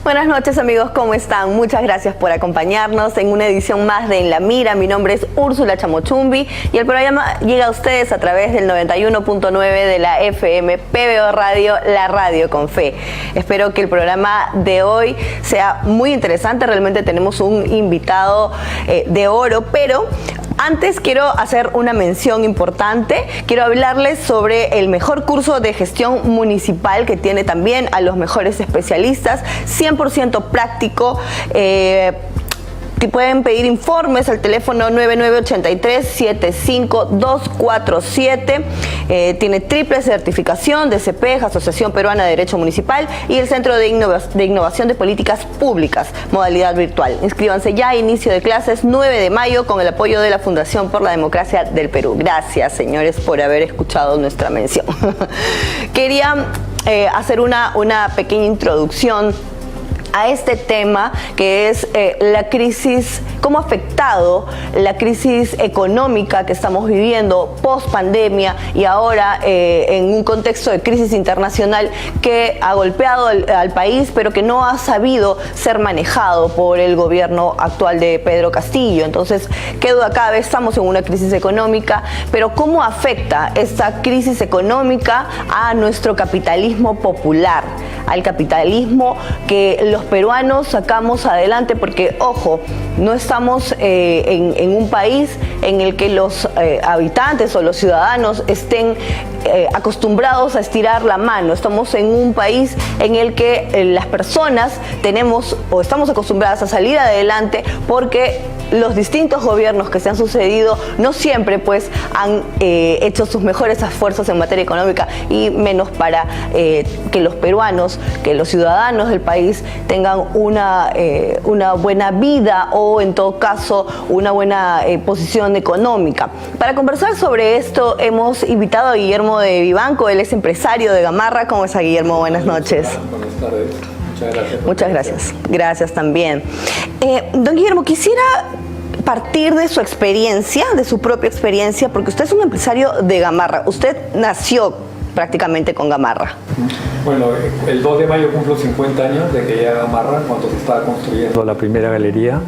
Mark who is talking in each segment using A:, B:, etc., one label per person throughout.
A: Buenas noches, amigos, ¿cómo están? Muchas gracias por acompañarnos en una edición más de En la Mira. Mi nombre es Úrsula Chamochumbi y el programa llega a ustedes a través del 91.9 de la FM PBO Radio, la radio con fe. Espero que el programa de hoy sea muy interesante. Realmente tenemos un invitado de oro, pero antes quiero hacer una mención importante. Quiero hablarles sobre el mejor curso de gestión municipal que tiene también a los mejores especialistas, 100% práctico. Que pueden pedir informes al teléfono 9983-75247. Tiene triple certificación de CPEG, Asociación Peruana de Derecho Municipal, y el Centro de Innovación de Políticas Públicas, modalidad virtual. Inscríbanse ya, inicio de clases 9 de mayo con el apoyo de la Fundación por la Democracia del Perú. Gracias, señores, por haber escuchado nuestra mención. Quería hacer una pequeña introducción a este tema, que es la crisis, cómo ha afectado la crisis económica que estamos viviendo post pandemia y ahora en un contexto de crisis internacional que ha golpeado al país, pero que no ha sabido ser manejado por el gobierno actual de Pedro Castillo. Entonces, qué duda cabe, estamos en una crisis económica, pero cómo afecta esta crisis económica a nuestro capitalismo popular, al capitalismo que los peruanos sacamos adelante, porque, ojo, no estamos en un país en el que los habitantes o los ciudadanos estén acostumbrados a estirar la mano. Estamos en un país en el que las personas tenemos o estamos acostumbradas a salir adelante porque los distintos gobiernos que se han sucedido no siempre pues han hecho sus mejores esfuerzos en materia económica, y menos para que los peruanos, que los ciudadanos del país tengan una buena vida o en todo caso una buena posición económica. Para conversar sobre esto hemos invitado a Guillermo de Vivanco. Él es empresario de Gamarra. ¿Cómo está, Guillermo? Buenas noches.
B: Buenas tardes. Muchas gracias.
A: Muchas gracias. Gracias también. Don Guillermo, quisiera partir de su experiencia, de su propia experiencia, porque usted es un empresario de Gamarra. Usted nació prácticamente con Gamarra.
B: Bueno, el 2 de mayo cumplo 50 años de que llegué a Gamarra, cuando se estaba construyendo la primera galería.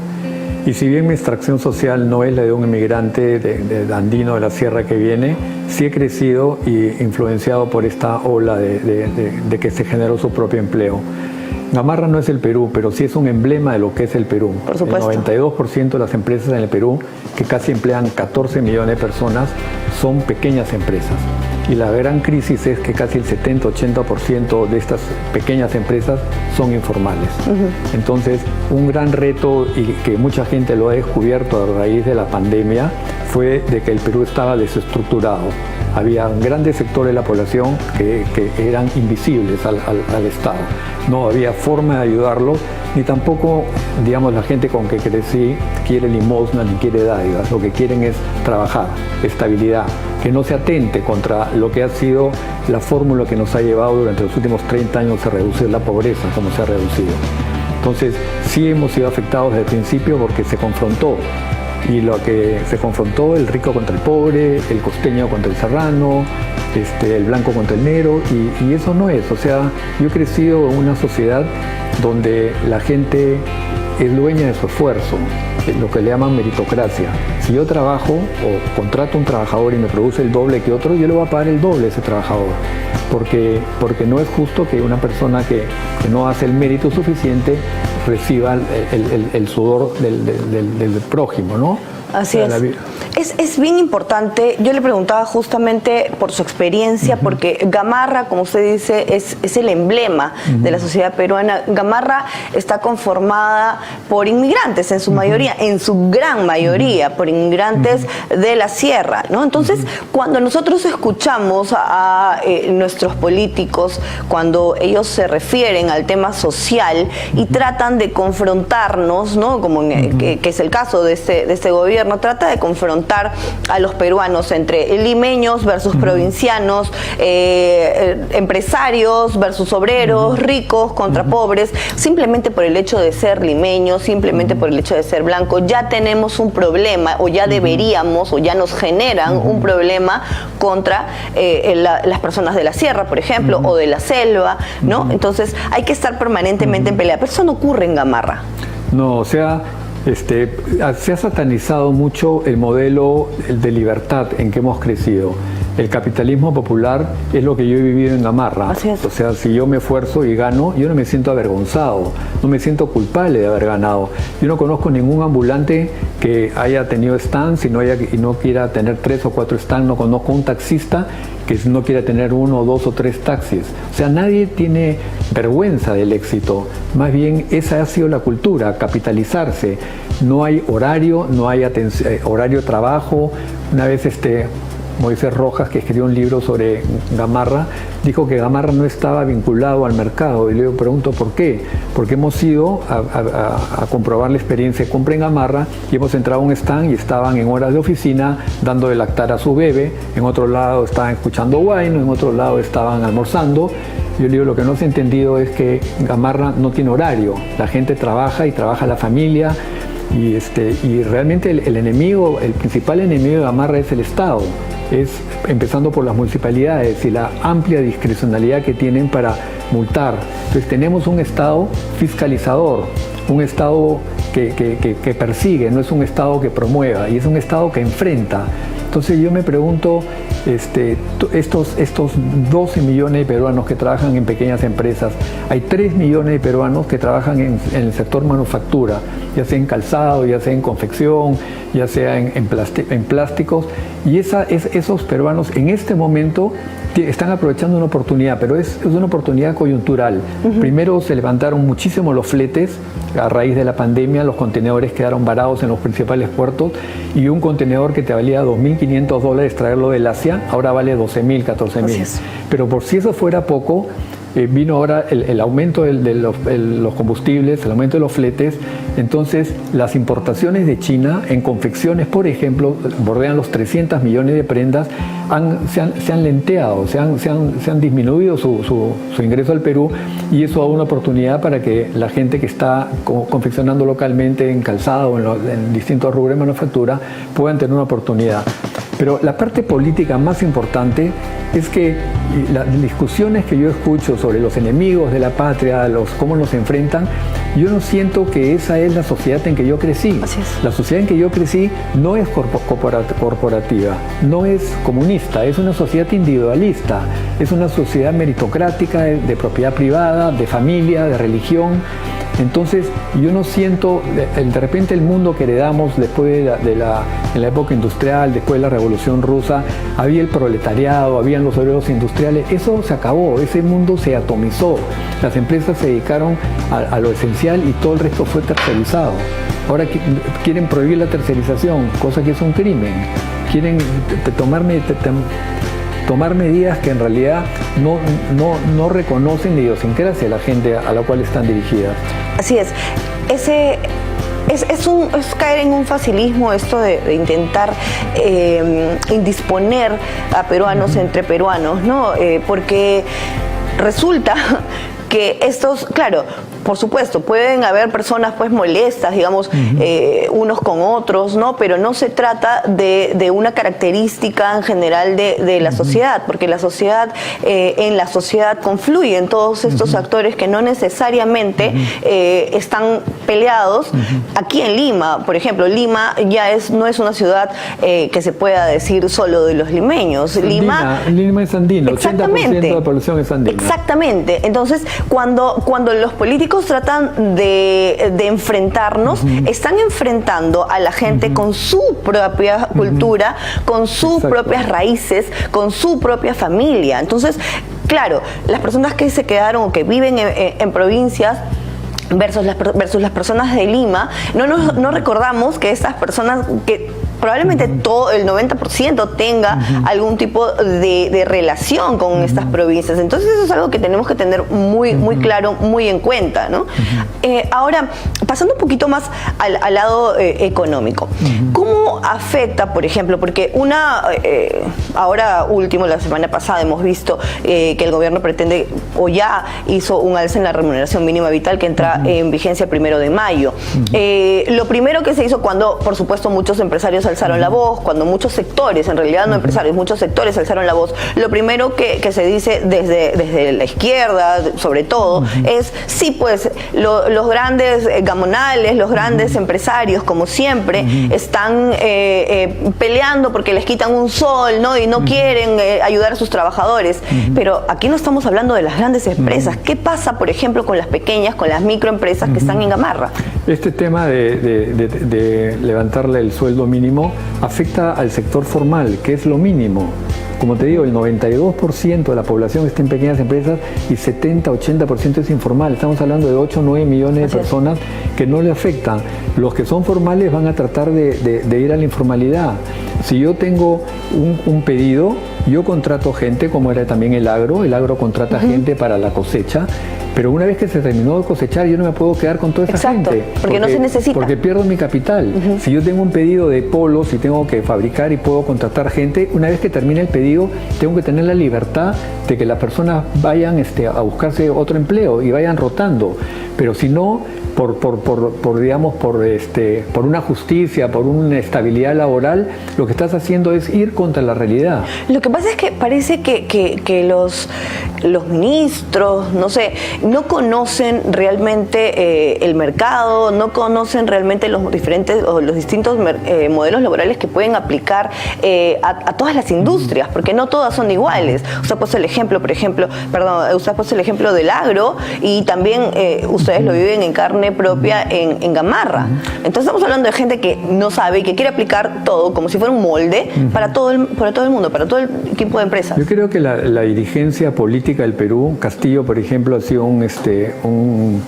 B: Y si bien mi extracción social no es la de un inmigrante de andino de la sierra que viene, sí he crecido y influenciado por esta ola de que se generó su propio empleo. Gamarra no es el Perú, pero sí es un emblema de lo que es el Perú.
A: Por supuesto.
B: El 92% de las empresas en el Perú, que casi emplean 14 millones de personas, son pequeñas empresas. Y la gran crisis es que casi el 70-80% de estas pequeñas empresas son informales. Entonces, un gran reto, y que mucha gente lo ha descubierto a raíz de la pandemia, fue de que el Perú estaba desestructurado. Había grandes sectores de la población que eran invisibles al Estado. No había forma de ayudarlos, ni tampoco, digamos, la gente con que crecí quiere limosna ni quiere dádivas. Lo que quieren es trabajar, estabilidad, que no se atente contra lo que ha sido la fórmula que nos ha llevado durante los últimos 30 años a reducir la pobreza como se ha reducido. Entonces, sí hemos sido afectados desde el principio porque se confrontó. Y lo que se confrontó, el rico contra el pobre, el costeño contra el serrano, el blanco contra el negro, y eso no es. O sea, yo he crecido en una sociedad donde la gente es dueña de su esfuerzo, lo que le llaman meritocracia. Si yo trabajo o contrato a un trabajador y me produce el doble que otro, yo le voy a pagar el doble a ese trabajador. Porque no es justo que una persona que no hace el mérito suficiente reciba el sudor del prójimo, ¿no?
A: Así es. Es bien importante. Yo le preguntaba justamente por su experiencia, porque Gamarra, como usted dice, es el emblema de la sociedad peruana. Gamarra está conformada por inmigrantes en su mayoría, en su gran mayoría, por inmigrantes de la sierra, ¿no? Entonces, cuando nosotros escuchamos a nuestros políticos, cuando ellos se refieren al tema social y tratan de confrontarnos, ¿no? Como que es el caso de este gobierno, gobierno trata de confrontar a los peruanos entre limeños versus provincianos, empresarios versus obreros, ricos contra pobres, simplemente por el hecho de ser limeños, simplemente por el hecho de ser blanco, ya tenemos un problema, o ya deberíamos, o ya nos generan un problema contra las personas de la sierra, por ejemplo, o de la selva, ¿no? Entonces hay que estar permanentemente en pelea, pero eso no ocurre en Gamarra.
B: No, o sea, se ha satanizado mucho el modelo de libertad en que hemos crecido. El capitalismo popular es lo que yo he vivido en Gamarra.
A: Así es.
B: O sea, si yo me esfuerzo y gano, yo no me siento avergonzado, no me siento culpable de haber ganado. Yo no conozco ningún ambulante que haya tenido stands y no quiera tener 3 o 4 stands. No conozco un taxista que no quiera tener 1, 2 o 3 taxis. O sea, nadie tiene vergüenza del éxito. Más bien, esa ha sido la cultura, capitalizarse. No hay horario, no hay horario de trabajo. Una vez Moisés Rojas, que escribió un libro sobre Gamarra, dijo que Gamarra no estaba vinculado al mercado. Y le pregunto por qué. Porque hemos ido a comprobar la experiencia de compra en Gamarra y hemos entrado a un stand y estaban en horas de oficina dando de lactar a su bebé, en otro lado estaban escuchando guayno, en otro lado estaban almorzando. Yo le digo, lo que no se ha entendido es que Gamarra no tiene horario. La gente trabaja y trabaja la familia. Y realmente el principal enemigo de Gamarra es el Estado. Es empezando por las municipalidades y la amplia discrecionalidad que tienen para multar. Entonces tenemos un Estado fiscalizador, un Estado que persigue, no es un Estado que promueva, y es un Estado que enfrenta. Entonces yo me pregunto, estos 12 millones de peruanos que trabajan en pequeñas empresas, hay 3 millones de peruanos que trabajan en el sector manufactura, ya sea en calzado, ya sea en confección, ya sea en plásticos, y esos peruanos en este momento están aprovechando una oportunidad, pero es una oportunidad coyuntural. Primero se levantaron muchísimo los fletes a raíz de la pandemia, los contenedores quedaron varados en los principales puertos y un contenedor que te valía $2.500 traerlo del Asia, ahora vale $12.000, $14.000. Pero por si eso fuera poco, vino ahora el aumento de los combustibles, el aumento de los fletes. Entonces las importaciones de China en confecciones, por ejemplo, bordean los 300 millones de prendas, se han lenteado, se han disminuido su ingreso al Perú, y eso da una oportunidad para que la gente que está confeccionando localmente en calzado, en distintos rubros de manufactura, puedan tener una oportunidad. Pero la parte política más importante es que las discusiones que yo escucho sobre los enemigos de la patria, cómo nos enfrentan, yo no siento que esa es la sociedad en que yo crecí.
A: Así es.
B: La sociedad en que yo crecí no es corporativa, no es comunista, es una sociedad individualista, es una sociedad meritocrática de propiedad privada, de familia, de religión. Entonces yo no siento, de repente el mundo que heredamos después en la época industrial, después de la Revolución Rusa, había el proletariado, habían los obreros industriales, eso se acabó, ese mundo se atomizó, las empresas se dedicaron a lo esencial y todo el resto fue tercerizado. Ahora quieren prohibir la tercerización, cosa que es un crimen, quieren tomar medidas que en realidad no reconocen la idiosincrasia de la gente a la cual están dirigidas.
A: Así es. Es caer en un facilismo esto de intentar indisponer a peruanos entre peruanos, ¿no? Porque resulta que claro, por supuesto, pueden haber personas pues molestas, digamos, unos con otros, ¿no? Pero no se trata de una característica en general de la sociedad, porque en la sociedad confluyen todos estos actores que no necesariamente están peleados. Aquí en Lima, por ejemplo, Lima no es una ciudad que se pueda decir solo de los limeños. Lima
B: es andino, 80% de la población es andina.
A: Exactamente. Entonces, cuando los políticos tratan de enfrentarnos, están enfrentando a la gente con su propia cultura, con sus propias raíces, con su propia familia. Entonces, claro, las personas que se quedaron o que viven en provincias versus las personas de Lima, no recordamos que estas personas que probablemente todo el 90% tenga algún tipo de relación con estas provincias. Entonces eso es algo que tenemos que tener muy claro, muy en cuenta, ¿no? Ahora, pasando un poquito más al lado económico, ¿cómo afecta, por ejemplo, porque ahora último, la semana pasada hemos visto que el gobierno pretende o ya hizo un alza en la remuneración mínima vital que entra en vigencia el 1 de mayo. Lo primero que se hizo cuando, por supuesto, muchos empresarios alzaron la voz, cuando muchos sectores, en realidad no empresarios, muchos sectores alzaron la voz, lo primero que se dice desde la izquierda, sobre todo, es sí, pues los grandes gamonales, los grandes empresarios, como siempre, están peleando porque les quitan un sol, ¿no? Y no quieren ayudar a sus trabajadores. Pero aquí no estamos hablando de las grandes empresas. ¿Qué pasa, por ejemplo, con las pequeñas, con las microempresas que están en Gamarra?
B: Este tema de levantarle el sueldo mínimo afecta al sector formal, que es lo mínimo. Como te digo, el 92% de la población está en pequeñas empresas y 70-80% es informal. Estamos hablando de 8 o 9 millones de personas que no le afectan. Los que son formales van a tratar de ir a la informalidad. Si yo tengo un pedido, yo contrato gente, como era también el agro contrata gente para la cosecha, pero una vez que se terminó de cosechar, yo no me puedo quedar con toda esa gente.
A: Porque no se necesita.
B: Porque pierdo mi capital. Si yo tengo un pedido de polos y tengo que fabricar y puedo contratar gente, una vez que termine el pedido, tengo que tener la libertad de que las personas vayan a buscarse otro empleo y vayan rotando. Pero si no, por una justicia, por una estabilidad laboral, lo que estás haciendo es ir contra la realidad.
A: Lo que pasa es que parece que los ministros, no sé, no conocen realmente el mercado, no conocen realmente los distintos modelos laborales que pueden aplicar a todas las industrias, porque no todas son iguales. Usted ha puesto el ejemplo, usted ha puesto el ejemplo del agro y también ustedes lo viven en carne propia en Gamarra. Entonces estamos hablando de gente que no sabe y que quiere aplicar todo como si fuera un molde para todo el mundo, para todo el equipo de empresas.
B: Yo creo que la dirigencia política del Perú, Castillo, por ejemplo, ha sido un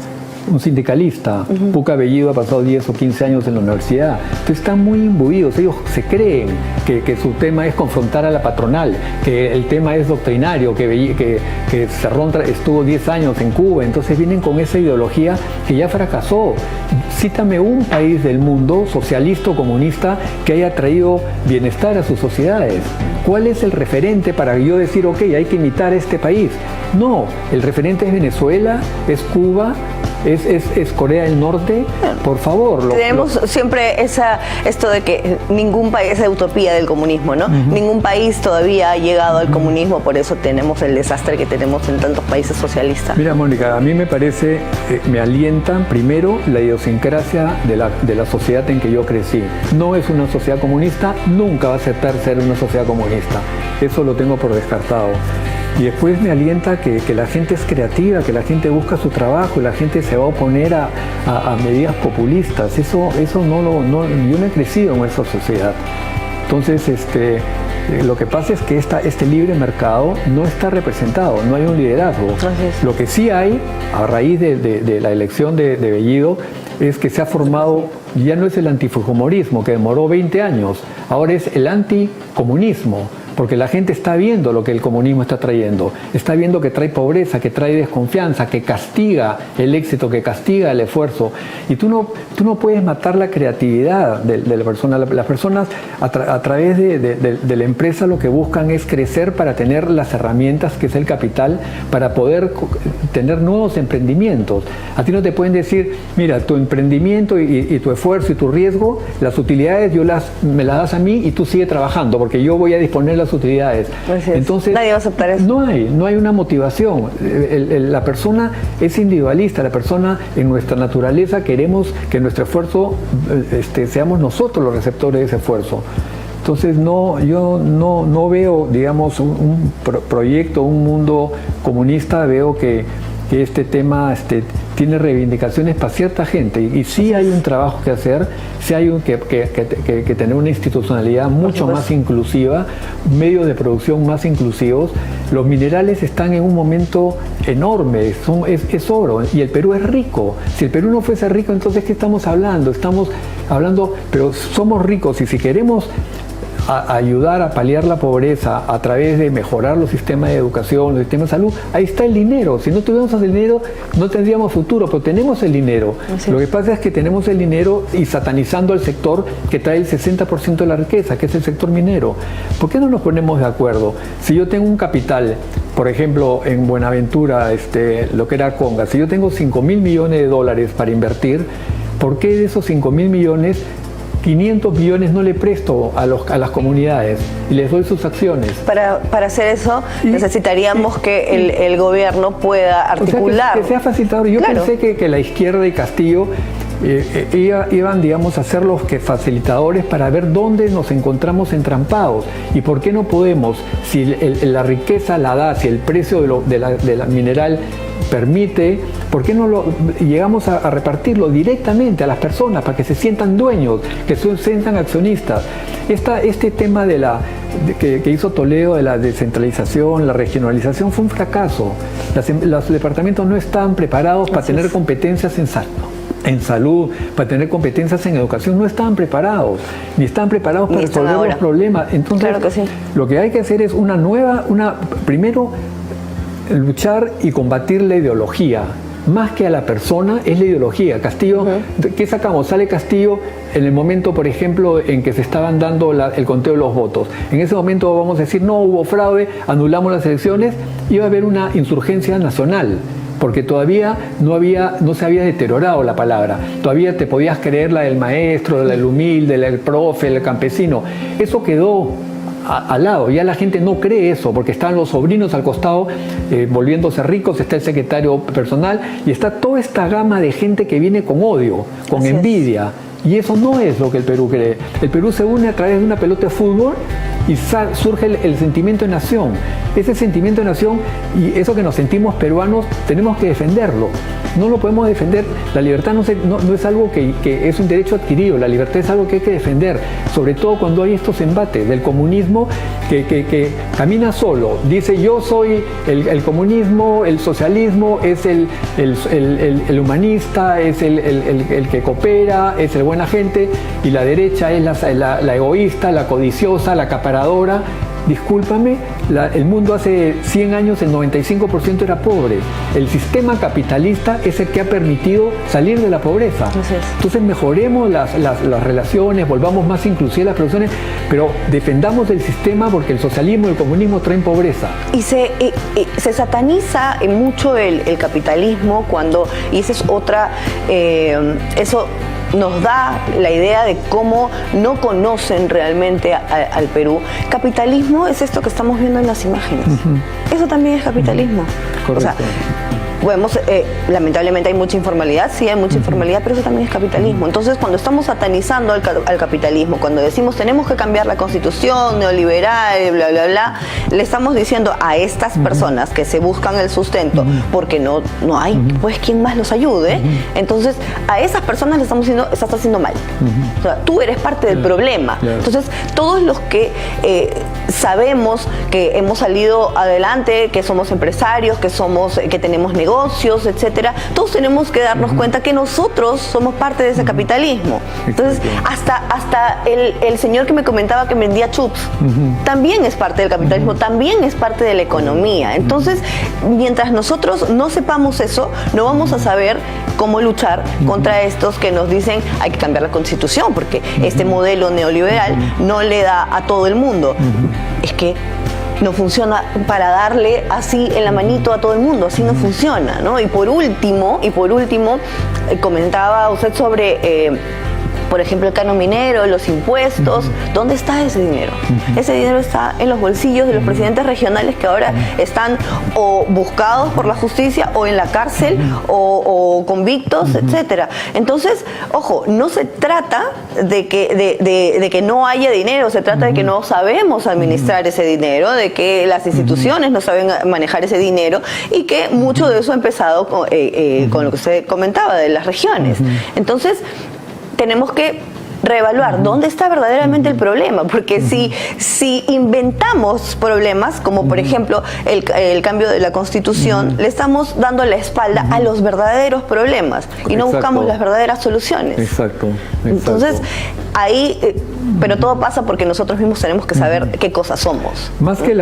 B: sindicalista. Puca Bellido ha pasado 10 o 15 años en la universidad. Entonces están muy imbuidos. Ellos se creen que su tema es confrontar a la patronal, que el tema es doctrinario, que Cerrón estuvo 10 años en Cuba. Entonces vienen con esa ideología que ya fracasó. Cítame un país del mundo, socialista o comunista, que haya traído bienestar a sus sociedades. ¿Cuál es el referente para yo decir, ok, hay que imitar a este país? No, el referente es Venezuela, es Cuba, es Corea del Norte. Por favor.
A: Tenemos siempre esto de que ningún país, esa utopía del comunismo, ¿no? Ningún país todavía ha llegado al comunismo, por eso tenemos el desastre que tenemos en tantos países socialistas.
B: Mira, Mónica, a mí me parece, me alientan primero la idiosincrasia de la sociedad en que yo crecí. No es una sociedad comunista, nunca va a aceptar ser una sociedad comunista. Eso lo tengo por descartado. Y después me alienta que la gente es creativa, que la gente busca su trabajo y la gente se va a oponer a medidas populistas. Eso yo no he crecido en esa sociedad. Entonces, lo que pasa es que este libre mercado no está representado, no hay un liderazgo. Lo que sí hay, a raíz de la elección de Bellido, es que se ha formado, ya no es el antifujimorismo, que demoró 20 años, ahora es el anticomunismo. Porque la gente está viendo lo que el comunismo está trayendo. Está viendo que trae pobreza, que trae desconfianza, que castiga el éxito, que castiga el esfuerzo. Y tú no puedes matar la creatividad de la persona. Las personas a través de la empresa lo que buscan es crecer para tener las herramientas, que es el capital, para poder tener nuevos emprendimientos. A ti no te pueden decir, mira, tu emprendimiento y tu esfuerzo y tu riesgo, las utilidades me las das a mí y tú sigue trabajando, porque yo voy a disponer las utilidades. Entonces,
A: nadie va a aceptar eso.
B: No hay una motivación. La persona es individualista, la persona en nuestra naturaleza queremos que nuestro esfuerzo seamos nosotros los receptores de ese esfuerzo. Entonces yo no veo, digamos, un proyecto, un mundo comunista. Veo que este tema tiene reivindicaciones para cierta gente, y sí hay un trabajo que hacer, sí hay que tener una institucionalidad mucho más inclusiva, medios de producción más inclusivos. Los minerales están en un momento enorme, es oro, y el Perú es rico. Si el Perú no fuese rico, entonces ¿qué estamos hablando? Estamos hablando, pero somos ricos, y si queremos ayudar a paliar la pobreza a través de mejorar los sistemas de educación, los sistemas de salud, ahí está el dinero. Si no tuviéramos el dinero, no tendríamos futuro, pero tenemos el dinero. Lo que pasa es que tenemos el dinero y satanizando al sector que trae el 60% de la riqueza, que es el sector minero. ¿Por qué no nos ponemos de acuerdo? Si yo tengo un capital, por ejemplo, en Buenaventura, lo que era Conga, si yo tengo 5.000 millones de dólares para invertir, ¿por qué de esos 5.000 millones 500 millones no le presto a las comunidades y les doy sus acciones?
A: Para hacer eso necesitaríamos que el gobierno pueda articular.
B: O sea, que sea facilitador. Yo pensé que la izquierda y Castillo iban, digamos, a ser los facilitadores para ver dónde nos encontramos entrampados y por qué no podemos, si la riqueza la da, si el precio de la mineral permite, ¿por qué no llegamos a repartirlo directamente a las personas para que se sientan dueños, que se sientan accionistas? Este tema que hizo Toledo de la descentralización, la regionalización, fue un fracaso. Los departamentos no estaban preparados para tener competencias en salud, para tener competencias en educación, no estaban preparados, ni estaban preparados para resolver los problemas. Entonces,
A: claro que sí.
B: Lo que hay que hacer es primero, luchar y combatir la ideología. Más que a la persona, es la ideología. Castillo, ¿qué sacamos? Sale Castillo en el momento, por ejemplo, en que se estaban dando el conteo de los votos. En ese momento vamos a decir, no hubo fraude, anulamos las elecciones, iba a haber una insurgencia nacional, porque todavía no se había deteriorado la palabra. Todavía te podías creer la del maestro, la del humilde, la del profe, el campesino. Eso quedó al lado, ya la gente no cree eso, porque están los sobrinos al costado volviéndose ricos, está el secretario personal y está toda esta gama de gente que viene con odio, con envidia. Y eso no es lo que el Perú cree. El Perú se une a través de una pelota de fútbol y surge el sentimiento de nación. Ese sentimiento de nación y eso que nos sentimos peruanos, tenemos que defenderlo. No lo podemos defender. La libertad no es algo que es un derecho adquirido. La libertad es algo que hay que defender. Sobre todo cuando hay estos embates del comunismo que camina solo. Dice, yo soy el comunismo, el socialismo es el humanista, es el que coopera, es el buena gente, y la derecha es la egoísta, la codiciosa, la acaparadora. Discúlpame, el mundo hace 100 años el 95% era pobre. El sistema capitalista es el que ha permitido salir de la pobreza. Entonces mejoremos las relaciones, volvamos más inclusivas las producciones, pero defendamos el sistema porque el socialismo y el comunismo traen pobreza.
A: Y se sataniza mucho el capitalismo y esa es otra, eso nos da la idea de cómo no conocen realmente al Perú. Capitalismo es esto que estamos viendo en las imágenes. Eso también es capitalismo.
B: Correcto.
A: O sea, lamentablemente hay mucha informalidad, sí hay mucha informalidad, pero eso también es capitalismo. Entonces, cuando estamos satanizando al capitalismo, cuando decimos tenemos que cambiar la constitución neoliberal, bla, bla, bla, le estamos diciendo a estas personas que se buscan el sustento porque no hay, pues, ¿quién más los ayude? Entonces, a esas personas le estamos diciendo, estás haciendo mal. O sea, tú eres parte del problema. Entonces, todos los que sabemos que hemos salido adelante, que somos empresarios, que tenemos negocios, etcétera, todos tenemos que darnos cuenta que nosotros somos parte de ese capitalismo. Entonces, hasta el señor que me comentaba que vendía chups, también es parte del capitalismo, también es parte de la economía. Entonces, mientras nosotros no sepamos eso, no vamos a saber cómo luchar contra estos que nos dicen hay que cambiar la constitución, porque este modelo neoliberal no le da a todo el mundo. Es que no funciona para darle así en la manito a todo el mundo, así no funciona, ¿no? Y por último, comentaba usted sobre por ejemplo, el canon minero, los impuestos. ¿Dónde está ese dinero? Ese dinero está en los bolsillos de los presidentes regionales que ahora están o buscados por la justicia o en la cárcel o convictos, etcétera. Entonces, ojo, no se trata de que no haya dinero, se trata de que no sabemos administrar ese dinero, de que las instituciones no saben manejar ese dinero y que mucho de eso ha empezado con lo que usted comentaba de las regiones. Entonces, tenemos que reevaluar dónde está verdaderamente el problema, porque si inventamos problemas, como por ejemplo el cambio de la Constitución, le estamos dando la espalda a los verdaderos problemas y no buscamos las verdaderas soluciones.
B: Exacto.
A: Entonces, ahí, pero todo pasa porque nosotros mismos tenemos que saber qué cosas somos.
B: Más que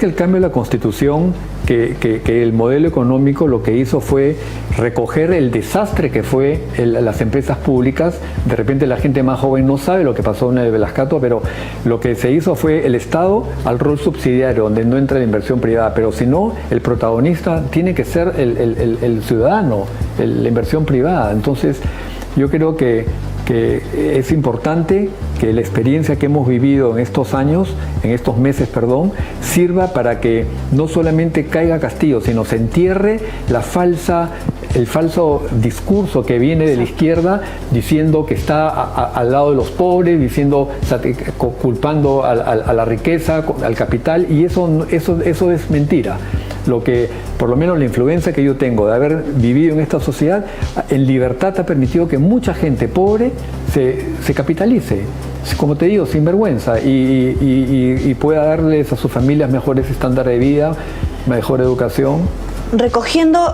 B: el cambio de la Constitución, que el modelo económico lo que hizo fue recoger el desastre que fue las empresas públicas. De repente la gente más joven no sabe lo que pasó en el Velascato, pero lo que se hizo fue el Estado al rol subsidiario, donde no entra la inversión privada, pero si no, el protagonista tiene que ser el ciudadano, la inversión privada. Entonces, yo creo que es importante que la experiencia que hemos vivido en estos meses, sirva para que no solamente caiga Castillo, sino se entierre el falso discurso que viene de la izquierda diciendo que está al lado de los pobres, culpando a la riqueza, al capital, y eso es mentira. Lo que, por lo menos la influencia que yo tengo de haber vivido en esta sociedad, en libertad ha permitido que mucha gente pobre se capitalice, como te digo, sin vergüenza, y pueda darles a sus familias mejores estándares de vida, mejor educación.
A: Recogiendo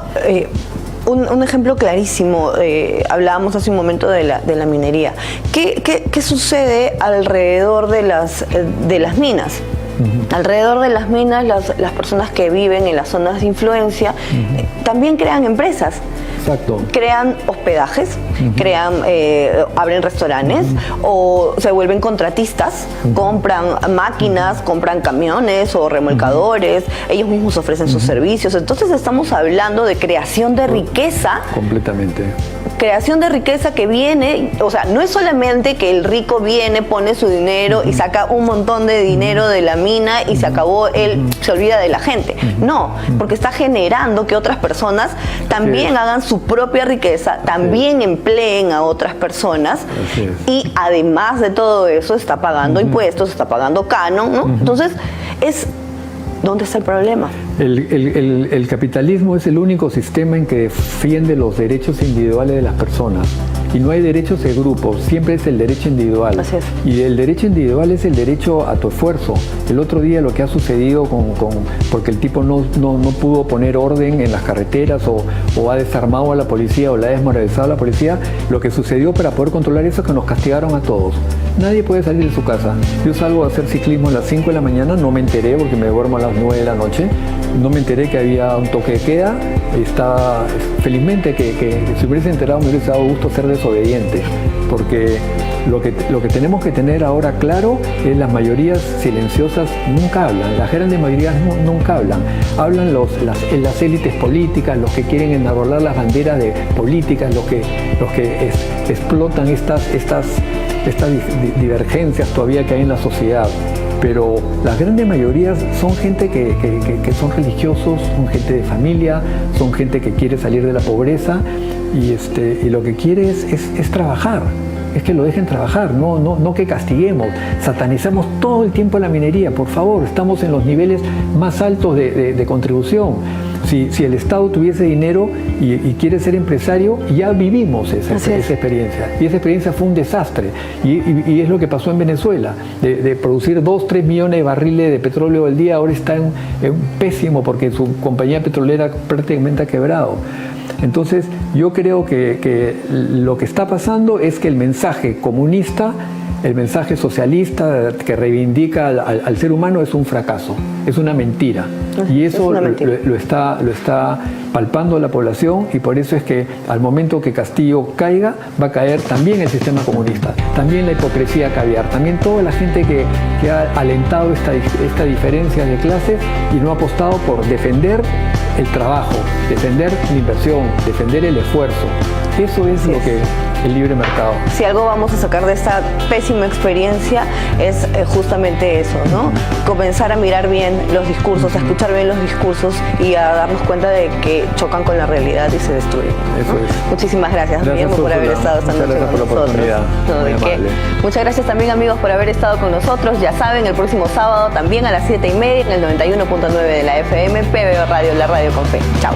A: un ejemplo clarísimo, hablábamos hace un momento de la minería. ¿Qué sucede alrededor de las minas? Alrededor de las minas, las personas que viven en las zonas de influencia también crean empresas.
B: Exacto.
A: Crean hospedajes, abren restaurantes o se vuelven contratistas, compran máquinas, compran camiones o remolcadores, ellos mismos ofrecen sus servicios. Entonces estamos hablando de creación de riqueza.
B: Completamente.
A: Creación de riqueza que viene, o sea, no es solamente que el rico viene, pone su dinero y saca un montón de dinero de la mina y se acabó, él se olvida de la gente. No, porque está generando que otras personas también hagan su propia riqueza, también empleen a otras personas y además de todo eso está pagando impuestos, está pagando canon, ¿no? Entonces, ¿dónde está el problema?
B: El capitalismo es el único sistema en que defiende los derechos individuales de las personas. Y no hay derechos de grupo, siempre es el derecho individual.
A: Así es.
B: Y el derecho individual es el derecho a tu esfuerzo. El otro día lo que ha sucedido porque el tipo no pudo poner orden en las carreteras o ha desarmado a la policía o la ha desmoralizado a la policía, lo que sucedió para poder controlar eso es que nos castigaron a todos. Nadie puede salir de su casa. Yo salgo a hacer ciclismo a las 5 de la mañana, no me enteré porque me duermo a las 9 de la noche, no me enteré que había un toque de queda. Felizmente que si hubiese enterado me hubiese dado gusto ser desobediente, porque lo que tenemos que tener ahora claro es las mayorías silenciosas nunca hablan, las grandes mayorías nunca hablan. Hablan las élites políticas, los que quieren enarbolar las banderas de políticas, los que explotan estas divergencias todavía que hay en la sociedad. Pero las grandes mayorías son gente que son religiosos, son gente de familia, son gente que quiere salir de la pobreza y lo que quiere es trabajar. Es que lo dejen trabajar, no que castiguemos, satanizamos todo el tiempo la minería. Por favor, estamos en los niveles más altos de contribución. Si el Estado tuviese dinero y quiere ser empresario, ya vivimos esa experiencia. Y esa experiencia fue un desastre. Y es lo que pasó en Venezuela. De producir 2-3 millones de barriles de petróleo al día, ahora está en pésimo porque su compañía petrolera prácticamente ha quebrado. Entonces, yo creo que lo que está pasando es que el mensaje comunista, el mensaje socialista que reivindica al ser humano es un fracaso, es una mentira. Y eso lo está palpando la población, y por eso es que al momento que Castillo caiga, va a caer también el sistema comunista, también la hipocresía caviar, también toda la gente que ha alentado esta diferencia de clases y no ha apostado por defender el trabajo, defender la inversión, defender el esfuerzo. Eso es lo que el libre mercado.
A: Si algo vamos a sacar de esta pésima experiencia es justamente eso, ¿no? Comenzar a mirar bien los discursos, a escuchar bien los discursos y a darnos cuenta de que chocan con la realidad y se destruyen, ¿no?
B: Eso es.
A: Muchísimas gracias, Guillermo, por haber estado esta noche con nosotros. No, ¿de qué? Muchas gracias también, amigos, por haber estado con nosotros. Ya saben, el próximo sábado también a las 7:30 en el 91.9 de la FM, PBO Radio, la radio con fe. Chao.